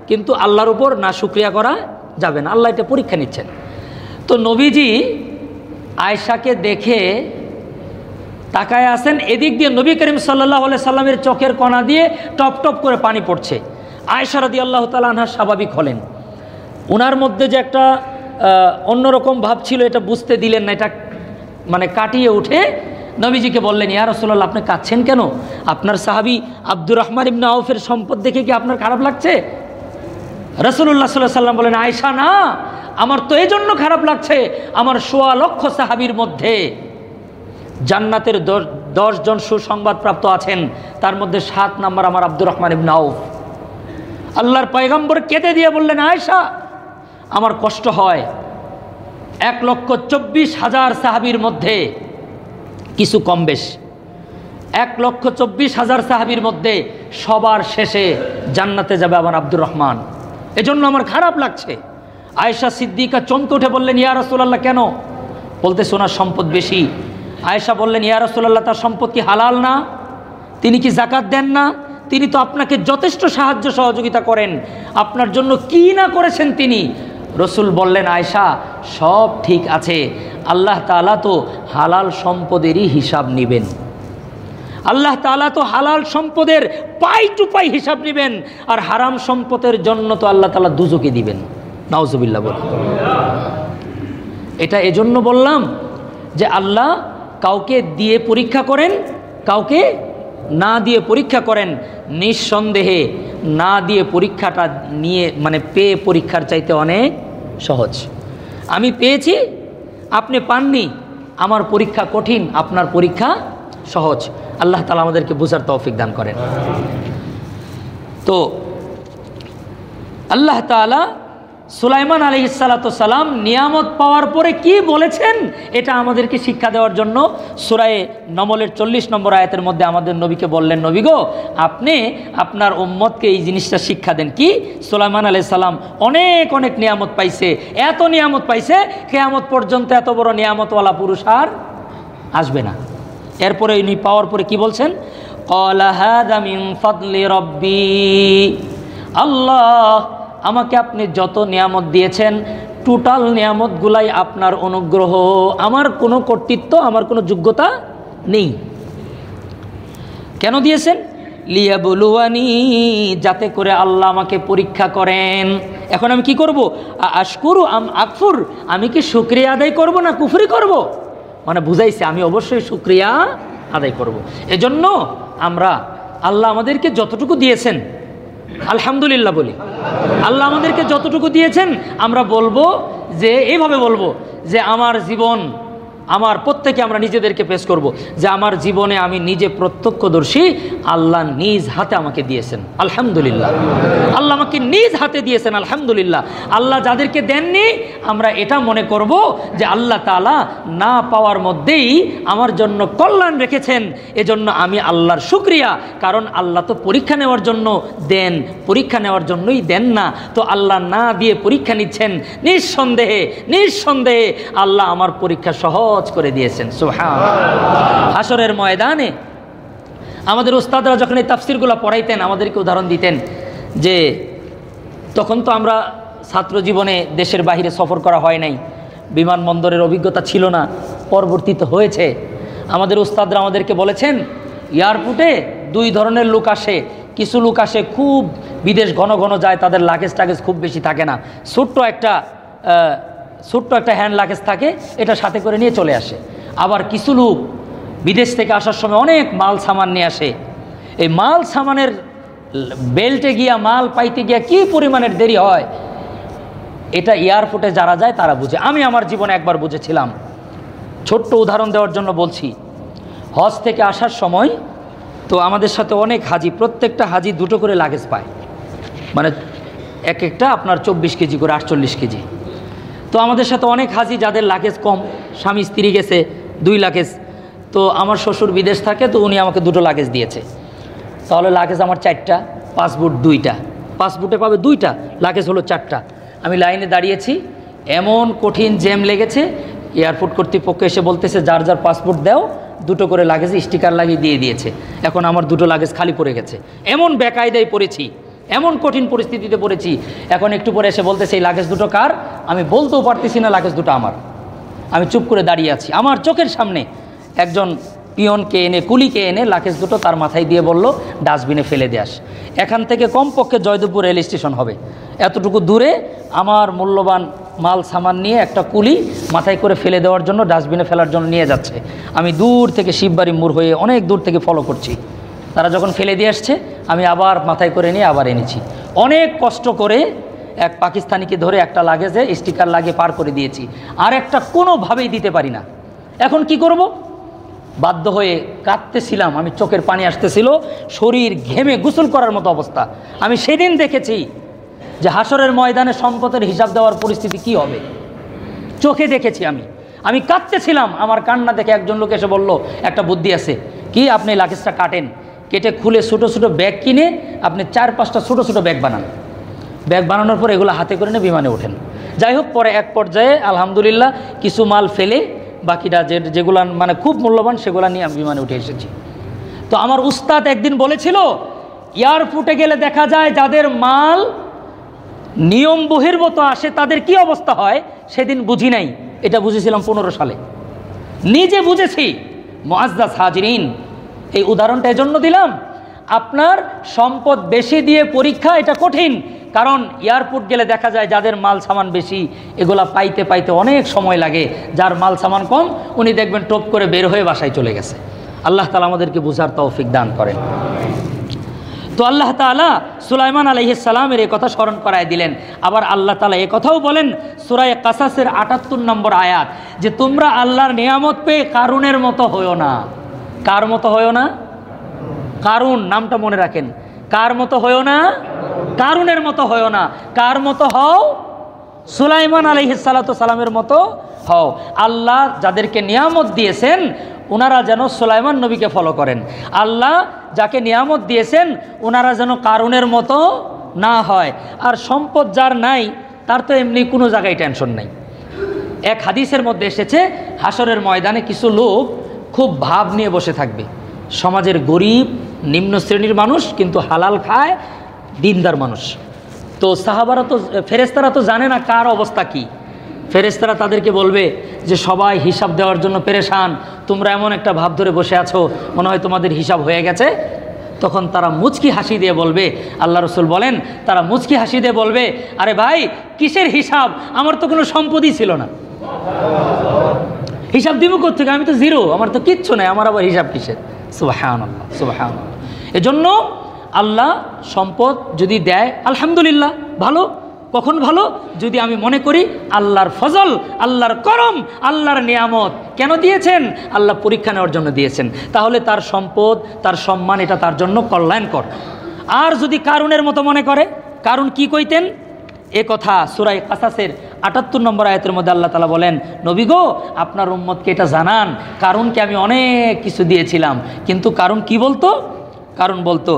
কিন্তু আল্লাহর উপর না শুকরিয়া করা যাবে না। আল্লাহ এটা পরীক্ষা নিচ্ছেন। তো নবীজি আয়েশাকে দেখে তাকায় আছেন, এদিক দিয়ে নবী করিম সাল্লাল্লাহু আলাইহি সাল্লামের চোখের কণা দিয়ে টপ টপ করে পানি পড়ছে। আয়েশা রাদিয়াল্লাহু তাআলা আনহা স্বাভাবিক হলেন। ওনার মধ্যে যে একটা অন্যরকম ভাব ছিল, এটা বুঝতে দিলেন না, এটা মানে কাটিয়ে উঠে নবীজিকে বললেন, ইয়া রাসূলুল্লাহ, আপনি কাঁদছেন কেন? আপনার সাহাবী আব্দুর রহমান ইবনে আউফের সম্পদ দেখে কি আপনার খারাপ লাগছে? রাসূলুল্লাহ সাল্লাল্লাহু আলাইহি সাল্লাম বলেন, আয়েশা, না, আমার তো এই জন্য খারাপ লাগছে, আমার 1.25 লক্ষ সাহাবীর মধ্যে জান্নাতের 10 জন সুসংবাদপ্রাপ্ত আছেন, তার মধ্যে 7 নাম্বার আমার আব্দুর রহমান ইবনে আউফ। আল্লাহর পয়গম্বর কেঁদে দিয়ে বললেন, আয়েশা, আমার কষ্ট হয় 1,24,000 সাহাবীর মধ্যে কিছু কম বেশ, 1,24,000 সাহাবীর মধ্যে সবার শেষে জান্নাতে যাবে আমার আব্দুর রহমান, এজন্য আমার খারাপ লাগছে। আয়েশা সিদ্দিকা চমকে উঠে বললেন, ইয়া রাসূলুল্লাহ, কেন? বলতেছে ওনার সম্পদ বেশি। আয়েশা বললেন, ইয়া রাসূলুল্লাহ, তার সম্পদ কি হালাল না? তিনি কি যাকাত দেন না? তিনি তো আপনাকে যথেষ্ট সাহায্য সহযোগিতা করেন, আপনার জন্য কি না করেছেন তিনি। রসুল বললেন, আয়েশা, সব ঠিক আছে, আল্লাহ তাআলা তো হালাল সম্পদেরই হিসাব নেবেন। আল্লাহ তাআলা তো হালাল সম্পদের পাই টু পাই হিসাব নেবেন, আর হারাম সম্পদের জন্য তো আল্লাহ তাআলা দুজকে দিবেন। নাউজুবিল্লাহ বলে। এটা এজন্য বললাম যে আল্লাহ কাউকে দিয়ে পরীক্ষা করেন, কাউকে না দিয়ে পরীক্ষা করেন। নিঃসন্দেহে না দিয়ে পরীক্ষাটা নিয়ে মানে পেয়ে পরীক্ষার চাইতে অনেক সহজ। আমি পেয়েছি, আপনি পাননি, আমার পরীক্ষা কঠিন, আপনার পরীক্ষা সহজ। আল্লাহ তাআলা আমাদেরকে বুঝার তৌফিক দান করেন। তো আল্লাহ তাআলা সুলাইমান আলাইহিসসালাম নিয়ামত পাওয়ার পরে কি বলেছেন, এটা আমাদেরকে শিক্ষা দেওয়ার জন্য সূরা নমলের 40 নম্বর আয়াতের মধ্যে আমাদের নবীকে বললেন, নবী গো, আপনি আপনার উম্মতকে এই জিনিসটা শিক্ষা দেন। কি? সুলাইমান আলাইহিস সালাম অনেক অনেক নিয়ামত পাইছে, এত নিয়ামত পাইছে কিয়ামত পর্যন্ত এত বড় নিয়ামতওয়ালা পুরুষ আর আসবে না। এরপরে উনি পাওয়ার পরে কি বলছেন? ক্বালা হাযা মিন ফাদলি রাব্বি, আল্লাহ আমাকে আপনি যত নিয়ামত দিয়েছেন টোটাল নিয়ামতগুলাই আপনার অনুগ্রহ, আমার কোনো কর্তৃত্ব, আমার কোনো যোগ্যতা নেই। কেন দিয়েছেন? লিয়াবলুয়ানি, যাতে করে আল্লাহ আমাকে পরীক্ষা করেন। এখন আমি কি করব? আশকুরু আম আকফুর, আমি কি শুকরিয়া আদায় করব না কুফরি করব? মানে বুঝাইছে আমি অবশ্যই শুকরিয়া আদায় করব। এজন্য আমরা আল্লাহ আমাদেরকে যতটুকু দিয়েছেন আলহামদুলিল্লাহ বলি। আল্লাহ আমাদেরকে যতটুকু দিয়েছেন আমরা বলবো যে এইভাবে বলবো যে আমার জীবন, আমার প্রত্যেকে আমরা নিজেদেরকে পেশ করব যে আমার জীবনে আমি নিজে প্রত্যক্ষদর্শী, আল্লাহ নিজ হাতে আমাকে দিয়েছেন আলহামদুলিল্লাহ। আল্লাহ আমাকে নিজ হাতে দিয়েছেন আলহামদুলিল্লাহ। আল্লাহ যাদেরকে দেননি আমরা এটা মনে করব যে আল্লাহ তাআলা না পাওয়ার মধ্যেই আমার জন্য কল্যাণ রেখেছেন, এজন্য আমি আল্লাহর শুকরিয়া। কারণ আল্লাহ তো পরীক্ষা নেওয়ার জন্য দেন, পরীক্ষা নেওয়ার জন্যই দেন না। তো আল্লাহ না দিয়ে পরীক্ষা নিচ্ছেন, নিঃসন্দেহে নিঃসন্দেহে আল্লাহ আমার পরীক্ষা সহজ করে দিয়েছেন। সুবহানাল্লাহ। হাশরের ময়দানে আমাদের উস্তাদরা যখন এই তাফসিরগুলো পড়াইতেন আমাদেরকে উদাহরণ দিতেন যে তখন তো আমরা ছাত্র জীবনে দেশের বাইরে সফর করা হয় নাই, বিমানবন্দরের অভিজ্ঞতা ছিল না, পরবর্তীতে হয়েছে। আমাদের উস্তাদরা আমাদেরকে বলেছেন এয়ারপোর্টে দুই ধরনের লোক আসে। কিছু লোক আসে খুব বিদেশ ঘন ঘন যায়, তাদের লাগেজ টাগেজ খুব বেশি থাকে না, ছোট্ট একটা হ্যান্ড লাগেজ থাকে, এটা সাথে করে নিয়ে চলে আসে। আবার কিছু লোক বিদেশ থেকে আসার সময় অনেক মাল সামান নিয়ে আসে। এই মাল সামানের বেল্টে গিয়া মাল পাইতে গিয়া কি পরিমাণের দেরি হয়, এটা এয়ারপোর্টে যারা যায় তারা বুঝে। আমি আমার জীবনে একবার বুঝেছিলাম। ছোট্ট উদাহরণ দেওয়ার জন্য বলছি, হজ থেকে আসার সময় তো আমাদের সাথে অনেক হাজি, প্রত্যেকটা হাজি দুটো করে লাগেজ পায়, মানে এক একটা আপনার 24 কেজি করে 48 কেজি। তো আমাদের সাথে অনেক হাজি যাদের লাগেজ কম, স্বামী স্ত্রী গেছে 2 লাগেজ। তো আমার শ্বশুর বিদেশ থাকে, তো উনি আমাকে 2টো লাগেজ দিয়েছে। তাহলে লাগেজ আমার 4টা, পাসপোর্ট 2টা, পাসপোর্টে পাবে 2টা, লাগেজ হলো 4টা। আমি লাইনে দাঁড়িয়েছি, এমন কঠিন জ্যাম লেগেছে, এয়ারপোর্ট কর্তৃপক্ষ এসে বলতেছে যার যার পাসপোর্ট দাও, 2টো করে লাগেজ স্টিকার লাগিয়ে দিয়ে দিয়েছে। এখন আমার 2টো লাগেজ খালি পড়ে গেছে। এমন বেকায়দায় পড়েছি, এমন কঠিন পরিস্থিতিতে পড়েছি। এখন একটু পরে এসে বলতেছে এই লাগেজ 2টো কার? আমি বলতেও পারতেছি না লাগেজ 2টো আমার। আমি চুপ করে দাঁড়িয়ে আছি। আমার চোখের সামনে একজন পিয়নকে এনে, কুলিকে এনে লাগেজ 2টো তার মাথায় দিয়ে বলল ডাস্টবিনে ফেলে দিয়ে আস। এখান থেকে কমপক্ষে জয়দেবপুর রেল স্টেশন হবে, এতটুকু দূরে আমার মূল্যবান মাল সামান নিয়ে একটা কুলি মাথায় করে ফেলে দেওয়ার জন্য, ডাস্টবিনে ফেলার জন্য নিয়ে যাচ্ছে। আমি দূর থেকে শিববাড়ি মোড় হয়ে অনেক দূর থেকে ফলো করছি। তারা যখন ফেলে দিয়ে আসছে আমি আবার মাথায় করে নিয়ে আবার এনেছি। অনেক কষ্ট করে এক পাকিস্তানিকে ধরে একটা লাগেজে স্টিকার লাগিয়ে পার করে দিয়েছি, আর একটা কোনোভাবেই দিতে পারি না। এখন কি করব? বাধ্য হয়ে কাঁদতেছিলাম, আমি চোখের পানি আসতেছিল, শরীর ঘেমে গোসল করার মতো অবস্থা। আমি সেদিন দেখেছি যে হাশরের ময়দানে সম্পদের হিসাব দেওয়ার পরিস্থিতি কি হবে, চোখে দেখেছি। আমি কাঁদতেছিলাম। আমার কান্না দেখে একজন লোক এসে বলল একটা বুদ্ধি আছে। কি? আপনি লাগেজটা কাটেন, কেটে খুলে ছোটো ছোটো ব্যাগ কিনে আপনি 4-5টা ছোটো ছোটো ব্যাগ বানান। ব্যাগ বানানোর পর এগুলো হাতে করে নিয়ে বিমানে ওঠেন। যাই হোক, পরে এক পর্যায়ে আলহামদুলিল্লাহ কিছু মাল ফেলে বাকিটা যেগুলো মানে খুব মূল্যবান সেগুলো নিয়ে আমি বিমানে উঠে এসেছি। তো আমার উস্তাদ একদিন বলেছিল এয়ারপোর্টে গেলে দেখা যায় যাদের মাল নিয়ম বহির্ভূত আসে তাদের কি অবস্থা হয়। সেদিন বুঝি নাই, এটা বুঝেছিলাম 15 সালে, নিজে বুঝেছি। মুআজ্জাজ হাজিরিন, এই উদাহরণটা এজন্য দিলাম, আপনার সম্পদ বেশি দিয়ে পরীক্ষা এটা কঠিন, কারণ এয়ারপোর্ট গেলে দেখা যায় যাদের মাল সামান বেশি এগুলা পাইতে পাইতে অনেক সময় লাগে, যার মাল সামান কম উনি দেখবেন টপ করে বের হয়ে বাসায় চলে গেছে। আল্লাহ তাআলা আমাদেরকে বুঝার তৌফিক দান করেন। তো আল্লাহ তাআলা সুলাইমান আলাইহিস সালামের এই কথা স্মরণ করায় দিলেন। আবার আল্লাহ তাআলা এই কথাও বলেন সূরা কাসাসের ৭৮ নম্বর আয়াত, যে তোমরা আল্লাহর নিয়ামত পেয়ে কারুনের মতো হয়ো না। কার মতো হয়ো না? কারুন, নামটা মনে রাখেন। কার মতো হয়ো না? কারুনের মতো হয়ো না। কার মতো হও? সুলাইমান আলাইহিস সালামের মতো হও। আল্লাহ যাদেরকে নিয়ামত দিয়েছেন ওনারা যেন সুলাইমান নবীকে ফলো করেন। আল্লাহ যাকে নিয়ামত দিয়েছেন ওনারা যেন কারুনের মতো না হয়। আর সম্পদ যার নাই তার তো এমনি কোনো জায়গায় টেনশন নাই। এক হাদিসের মধ্যে এসেছে হাসরের ময়দানে কিছু লোক খুব ভাব নিয়ে বসে থাকবে, সমাজের গরিব নিম্ন শ্রেণীর মানুষ কিন্তু হালাল খায়, দিনদার মানুষ। তো সাহাবারা তো ফেরেশতারা তো জানে না কার অবস্থা কি। ফেরেশতারা তাদেরকে বলবে যে সবাই হিসাব দেওয়ার জন্য পেরেশান, তোমরা এমন একটা ভাব ধরে বসে আছো মনে হয় তোমাদের হিসাব হয়ে গেছে। তখন তারা মুচকি হাসি দিয়ে বলবে, আল্লাহ রসুল বলেন তারা মুচকি হাসি দিয়ে বলবে, আরে ভাই কিসের হিসাব, আমার তো কোনো সম্পদই ছিল না, হিসাব দিব কোত্থেকে, আমি তো জিরো, আমার তো কিচ্ছু নাই, আমার আবার হিসাব কিসের। সুবহানাল্লাহ, সুবহানাল্লাহ। এজন্য আল্লাহ সম্পদ যদি দেয় আলহামদুলিল্লাহ, ভালো। কখন ভালো? যদি আমি মনে করি আল্লাহর ফজল, আল্লাহর করম, আল্লাহর নিয়ামত। কেন দিয়েছেন? আল্লাহ পরীক্ষা নেওয়ার জন্য দিয়েছেন। তাহলে তার সম্পদ, তার সম্মান, এটা তার জন্য কল্যাণকর। আর যদি কারুনের মতো মনে করে, কারুন কি কইতেন? এ কথা সূরা কাসাসের ৭৮ নম্বর আয়াতের মধ্যে আল্লাহ তাআলা বলেন, নবী গো আপনার উম্মতকে এটা জানান, কারুনকে আমি অনেক কিছু দিয়েছিলাম, কিন্তু কারুন কি বলতো? কারণ বলতো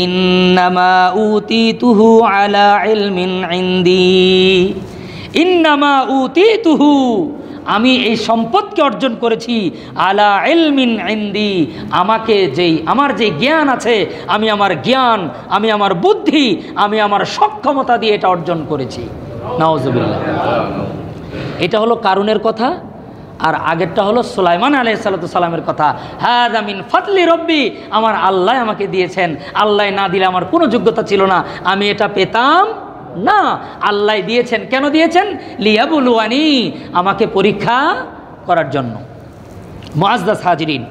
ইন্নামা উতিতুহু আলা ইলমিন ইনদি, ইন্নামা উতিতুহু, আমি এই সম্পদকে অর্জন করেছি আলা ইলমিন ইনদি, আমার যেই জ্ঞান আছে, আমি আমার জ্ঞান, আমি আমার বুদ্ধি, আমি আমার সক্ষমতা দিয়ে এটা অর্জন করেছি। নাউজুবিল্লাহ। এটা হলো কারুনের কথা। আর আগেরটা হলো সুলাইমান আলাইহিস সালামের কথা, হাযা মিন ফাদলি রব্বি, আমার আল্লাহ আমাকে দিয়েছেন, আল্লাহ না দিলে আমার কোনো যোগ্যতা ছিল না, আমি এটা পেতাম না, আল্লাহ দিয়েছেন। কেন দিয়েছেন? লিয়াবলুয়ানি, আমাকে পরীক্ষা করার জন্য। মুআজ্জাজ হাজিরিন,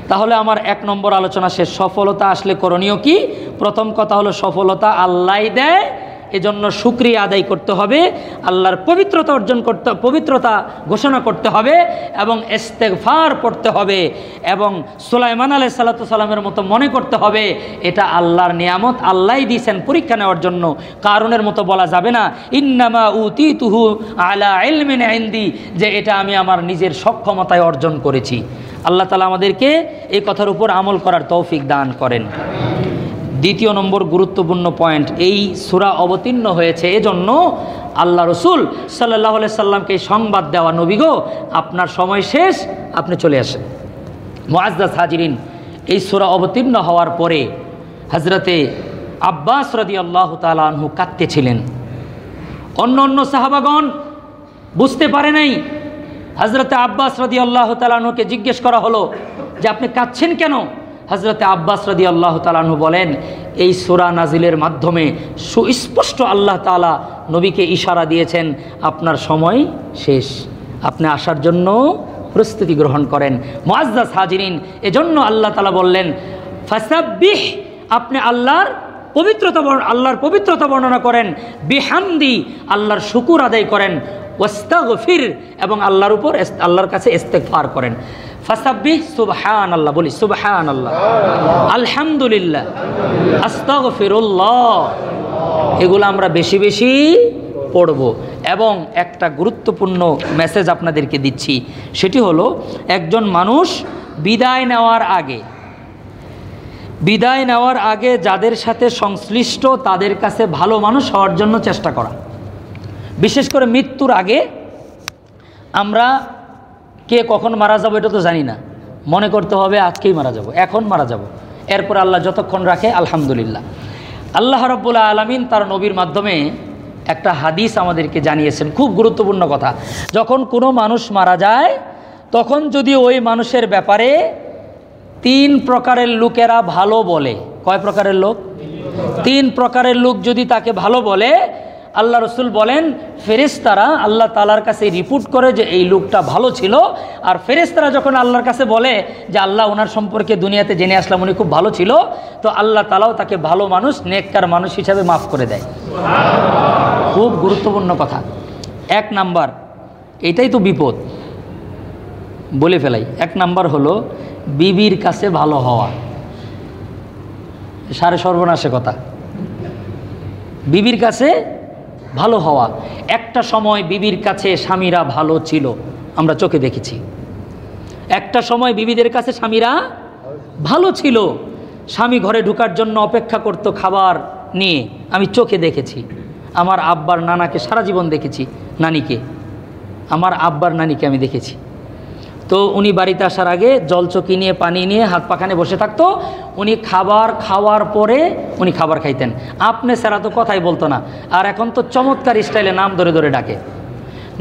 তাহলে আমার 1 নম্বর আলোচনা শেষ। সফলতা আসলে করণীয় কি? প্রথম কথা হলো সফলতা আল্লাহ দেয়, এজন্য শুকরিয়া আদায় করতে হবে, আল্লাহর পবিত্রতা ঘোষণা করতে হবে এবং ইস্তেগফার পড়তে হবে এবং সুলাইমান আলাইহিস সালামের মতো মনে করতে হবে এটা আল্লাহর নিয়ামত, আল্লাহই দিয়েছেন পরীক্ষা নেওয়ার জন্য। কারুনের মতো বলা যাবে না ইন্নামা উতিতুহু আলা ইলমিন ইনদি, যে এটা আমি আমার নিজের সক্ষমতায় অর্জন করেছি। আল্লাহ তাআলা আমাদেরকে এই কথার উপর আমল করার তৌফিক দান করেন। দ্বিতীয় নম্বর গুরুত্বপূর্ণ পয়েন্ট, এই সূরা অবতীর্ণ হয়েছে এজন্য আল্লাহ রসুল সাল্লাল্লাহু আলাইহি সাল্লামকে সংবাদ দেওয়া, নবী গো আপনার সময় শেষ, আপনি চলে আসেন। মুআজ্জাজ হাজিরিন, এই সূরা অবতীর্ণ হওয়ার পরে হযরতে আব্বাস রাদিয়াল্লাহু তাআলা আনহু কাঁদতেছিলেন। অন্য সাহাবাগণ বুঝতে পারে নাই। হযরতে আব্বাস রাদিয়াল্লাহু তাআলা আনহুকে জিজ্ঞেস করা হলো যে আপনি কাঁদছেন কেন? হযরতে আব্বাস রাদিয়াল্লাহু তাআলা আনহু বলেন, এই সূরা নাজিলের মাধ্যমে সুস্পষ্ট আল্লাহ তাআলা নবীকে ইশারা দিয়েছেন আপনার সময় শেষ, আপনি আসার জন্য প্রস্তুতি গ্রহণ করেন। মুআজ্জাজ হাজিরিন, এজন্য আল্লাহ তাআলা বললেন ফাসাব্বিহ, আপনি আল্লাহর পবিত্রতা বর্ণনা করেন, বিহামদি, আল্লাহর শুকর আদায় করেন, ওয়াস্তাগফির, এবং আল্লাহর কাছে ইস্তেগফার করেন। ফাসাব্বিহ, সুবহানাল্লাহ, বলি সুবহানাল্লাহ, আলহামদুলিল্লাহ, আস্তাগফিরুল্লাহ, এগুলো আমরা বেশি বেশি পড়ব। এবং একটা গুরুত্বপূর্ণ মেসেজ আপনাদেরকে দিচ্ছি, সেটি হলো একজন মানুষ বিদায় নেওয়ার আগে যাদের সাথে সংশ্লিষ্ট তাদের কাছে ভালো মানুষ হওয়ার জন্য চেষ্টা করা। বিশেষ করে মৃত্যুর আগে আমরা কে কখন মারা যাবো এটা তো জানি না, মনে করতে হবে আজকেই মারা যাব, এখন মারা যাব, এরপর আল্লাহ যতক্ষণ রাখে আলহামদুলিল্লাহ। আল্লাহ রাব্বুল আলামিন তার নবীর মাধ্যমে একটা হাদিস আমাদেরকে জানিয়েছেন, খুব গুরুত্বপূর্ণ কথা। যখন কোনো মানুষ মারা যায় তখন যদি ওই মানুষের ব্যাপারে তিন প্রকারের লোকেরা ভালো বলে। কয় প্রকারের লোক? তিন প্রকারের লোক যদি তাকে ভালো বলে, আল্লাহ রসুল বলেন ফেরেশতারা আল্লাহ তাআলার কাছে রিপোর্ট করে যে এই লোকটা ভালো ছিল। আর ফেরেশতারা যখন আল্লাহর কাছে বলে যে আল্লাহ ওনার সম্পর্কে দুনিয়াতে জেনে আসলাম উনি খুব ভালো ছিল, তো আল্লাহ তাআলাও তাকে ভালো মানুষ, নেককার মানুষ হিসাবে মাফ করে দেয়। খুব গুরুত্বপূর্ণ কথা। এক নাম্বার, এটাই তো বিপদ, বলে ফেলাই। এক নাম্বার হলো বিবির কাছে ভালো হওয়া। সারে সর্বনাশে কথা। বিবির কাছে ভালো হওয়া। একটা সময় বিবির কাছে স্বামীরা ভালো ছিল, আমরা চোখে দেখেছি। একটা সময় বিবিদের কাছে স্বামীরা ভালো ছিল, স্বামী ঘরে ঢোকার জন্য অপেক্ষা করত খাবার নিয়ে, আমি চোখে দেখেছি। আমার আব্বার নানাকে সারা জীবন দেখেছি, নানিকে, আমার আব্বার নানিকে আমি দেখেছি। তো উনি বাড়িতে আসার আগে জলচকি নিয়ে পানি নিয়ে হাত পাখানে বসে থাকতো, উনি খাবার খাওয়ার পরে উনি খাবার খাইতেন। আপনি ছাড়া তো কথাই বলতো না। আর এখন তো চমৎকার স্টাইলে নাম ধরে ধরে ডাকে।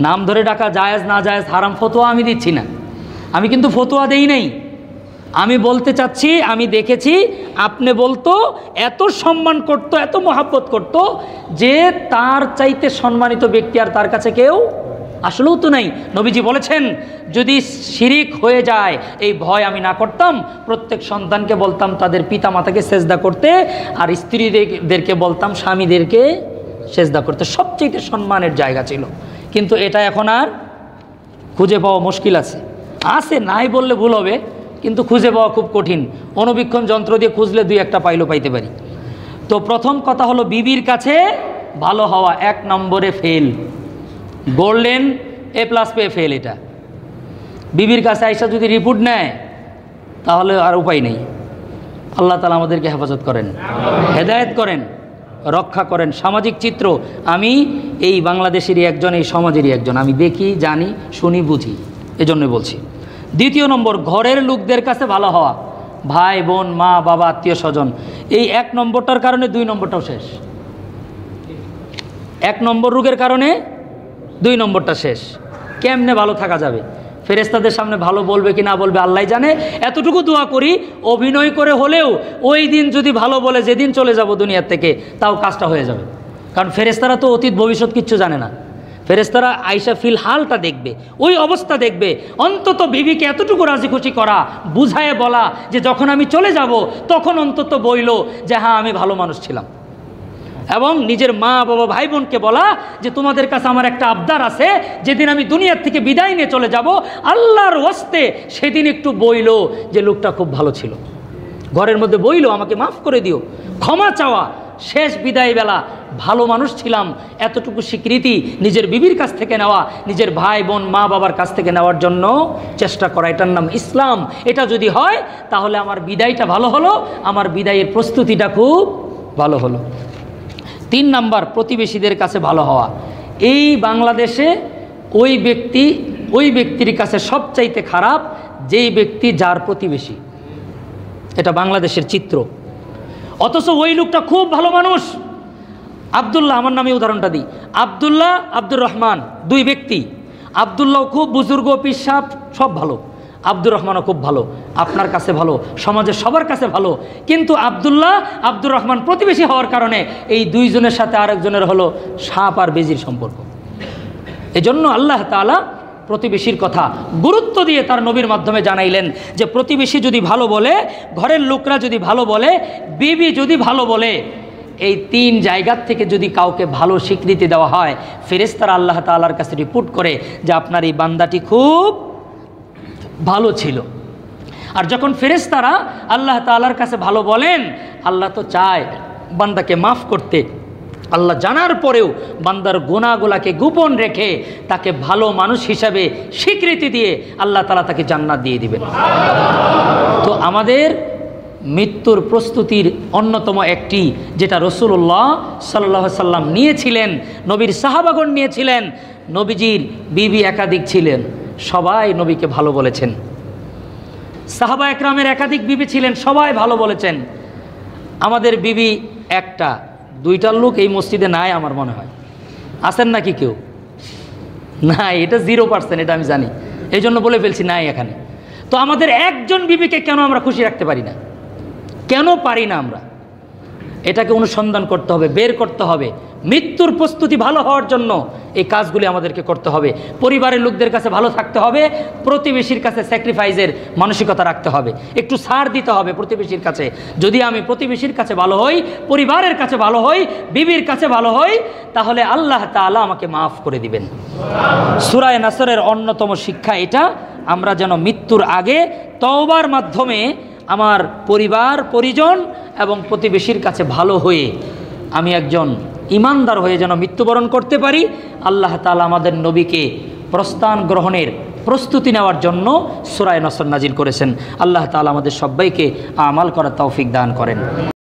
নাম ধরে ডাকা জায়েজ না জায়েজ হারাম ফতোয়া আমি দিচ্ছি না, আমি কিন্তু ফতোয়া দেই নাই। আমি বলতে চাচ্ছি, আমি দেখেছি আপনি বলতো এত সম্মান করত, এত মহাব্বত করত যে তার চাইতে সম্মানিত ব্যক্তি আর তার কাছে কেউ আসলেও তো নাই। নবীজি বলেছেন যদি শিরিক হয়ে যায় এই ভয় আমি না করতাম, প্রত্যেক সন্তানকে বলতাম তাদের পিতা মাতাকে সেজদা করতে, আর স্ত্রীদেরকে বলতাম স্বামীদেরকে সেজদা করতে। সবচেয়ে সম্মানের জায়গা ছিল। কিন্তু এটা এখন আর খুঁজে পাওয়া মুশকিল আছে। আছে, নাই বললে ভুল হবে, কিন্তু খুঁজে পাওয়া খুব কঠিন। অনুবীক্ষণ যন্ত্র দিয়ে খুঁজলে দুই একটা পাইলেও পাইতে পারি। তো প্রথম কথা হলো বিবির কাছে ভালো হওয়া। এক নম্বরে ফেল, গোল্ডেন A+ পেয়ে ফেল। এটা বিবির কাছে আইসা যদি রিপোর্ট নেয় তাহলে আর উপায় নেই। আল্লাহ তাআলা আমাদেরকে হেফাজত করেন, হেদায়েত করেন, রক্ষা করেন। সামাজিক চিত্র, আমি এই বাংলাদেশেরই একজন, এই সমাজেরই একজন, আমি দেখি, জানি, শুনি, বুঝি, এজন্যই বলছি। দ্বিতীয় নম্বর, ঘরের লোকদের কাছে ভালো হওয়া। ভাই বোন, মা বাবা, আত্মীয় স্বজন। এই এক নম্বরটার কারণে দুই নম্বরটাও শেষ। এক নম্বর রোগের কারণে দুই নম্বরটা শেষ। কেমনে ভালো থাকা যাবে? ফেরেশতাদের সামনে ভালো বলবে কি না বলবে আল্লাহ জানে। এতটুকু দোয়া করি, অভিনয় করে হলেও ওই দিন যদি ভালো বলে যেদিন চলে যাব দুনিয়ার থেকে, তাও কাজটা হয়ে যাবে। কারণ ফেরেশতারা তো অতীত ভবিষ্যৎ কিচ্ছু জানে না। ফেরেশতারা আইসা ফিল হালটা দেখবে, ওই অবস্থা দেখবে। অন্তত বিবিকে এতটুকু রাজি খুশি করা, বুঝায় বলা যে যখন আমি চলে যাব তখন অন্তত বইল যে হ্যাঁ আমি ভালো মানুষ ছিলাম। এবং নিজের মা বাবা ভাই বোনকে বলা যে তোমাদের কাছে আমার একটা আবদার আছে, যেদিন আমি দুনিয়ার থেকে বিদায় নিয়ে চলে যাব আল্লাহর ওয়াস্তে সেদিন একটু বইল যে লোকটা খুব ভালো ছিল। ঘরের মধ্যে বইল আমাকে মাফ করে দিও, ক্ষমা চাওয়া। শেষ বিদায় বেলা ভালো মানুষ ছিলাম, এতটুকু স্বীকৃতি নিজের বিবির কাছ থেকে নেওয়া, নিজের ভাই বোন মা বাবার কাছ থেকে নেওয়ার জন্য চেষ্টা করা, এটার নাম ইসলাম। এটা যদি হয় তাহলে আমার বিদায়টা ভালো হলো, আমার বিদায়ের প্রস্তুতিটা খুব ভালো হলো। 3 নাম্বার, প্রতিবেশীদের কাছে ভালো হওয়া। এই বাংলাদেশে ওই ব্যক্তির কাছে সবচাইতে খারাপ যেই ব্যক্তি যার প্রতিবেশী। এটা বাংলাদেশের চিত্র। অথচ ওই লোকটা খুব ভালো মানুষ। আব্দুল্লাহ, আমার নামে উদাহরণটা দিই, আব্দুল্লাহ, আব্দুর রহমান, দুই ব্যক্তি। আব্দুল্লাহ খুব বুজুর্গ, পিসাব, সব ভালো। আব্দুর রহমানও খুব ভালো, আপনার কাছে ভালো, সমাজের সবার কাছে ভালো। কিন্তু আব্দুল্লাহ, আব্দুর রহমান প্রতিবেশী হওয়ার কারণে এই দুইজনের সাথে আরেকজনের হলো সাপ আর বেজির সম্পর্ক। এজন্য আল্লাহ তাআলা প্রতিবেশীর কথা গুরুত্ব দিয়ে তার নবীর মাধ্যমে জানাইলেন যে প্রতিবেশী যদি ভালো বলে, ঘরের লোকরা যদি ভালো বলে, বিবি যদি ভালো বলে, এই 3 জায়গার থেকে যদি কাউকে ভালো স্বীকৃতি দেওয়া হয়, ফেরেশতারা আল্লাহ তাআলার কাছে রিপোর্ট করে যে আপনার এই বান্দাটি খুব ভালো ছিল। আর যখন ফেরেশতারা আল্লাহ তাআলার কাছে ভালো বলেন, আল্লাহ তো চায় বান্দাকে মাফ করতে। আল্লাহ জানার পরেও বান্দার গুনাহগুলোকে গোপন রেখে তাকে ভালো মানুষ হিসাবে স্বীকৃতি দিয়ে আল্লাহ তাআলা তাকে জান্নাত দিয়ে দিবেন। তো আমাদের মৃত্যুর প্রস্তুতির অন্যতম একটি, যেটা রাসূলুল্লাহ সাল্লাল্লাহু আলাইহি সাল্লাম নিয়েছিলেন, নবীর সাহাবাগণ নিয়েছিলেন। নবীজির বিবি একাধিক ছিলেন, সবাই নবীকে ভালো বলেছেন। সাহাবা একরামের একাধিক বিবি ছিলেন, সবাই ভালো বলেছেন। আমাদের বিবি একটা, 2টার লোক এই মসজিদে নাই আমার মনে হয়। আছেন নাকি কেউ? নাই, এটা 0%, এটা আমি জানি, এই জন্য বলে ফেলছি নাই এখানে। তো আমাদের একজন বিবিকে কেন আমরা খুশি রাখতে পারি না? কেন পারি না আমরা? এটাকে অনুসন্ধান করতে হবে, বের করতে হবে। মৃত্যুর প্রস্তুতি ভালো হওয়ার জন্য এই কাজগুলি আমাদেরকে করতে হবে। পরিবারের লোকদের কাছে ভালো থাকতে হবে, প্রতিবেশীর কাছে স্যাক্রিফাইসের মানসিকতা রাখতে হবে, একটু ছাড় দিতে হবে প্রতিবেশীর কাছে। যদি আমি প্রতিবেশীর কাছে ভালো হই, পরিবারের কাছে ভালো হই, বিবির কাছে ভালো হই, তাহলে আল্লাহ তাআলা আমাকে মাফ করে দিবেন। সূরা নাসরের অন্যতম শিক্ষা এটা, আমরা যেন মৃত্যুর আগে তওবার মাধ্যমে আমার পরিবার পরিজন এবং প্রতিবেশীর কাছে ভালো হয়ে আমি একজন ইমানদার হয়ে যেন মৃত্যুবরণ করতে পারি। আল্লাহ তাআলা আমাদের নবীকে প্রস্থান গ্রহণের প্রস্তুতি নেওয়ার জন্য সূরা নাসর নাজিল করেছেন। আল্লাহ তাআলা আমাদের সবাইকে আমাল করার তৌফিক দান করেন।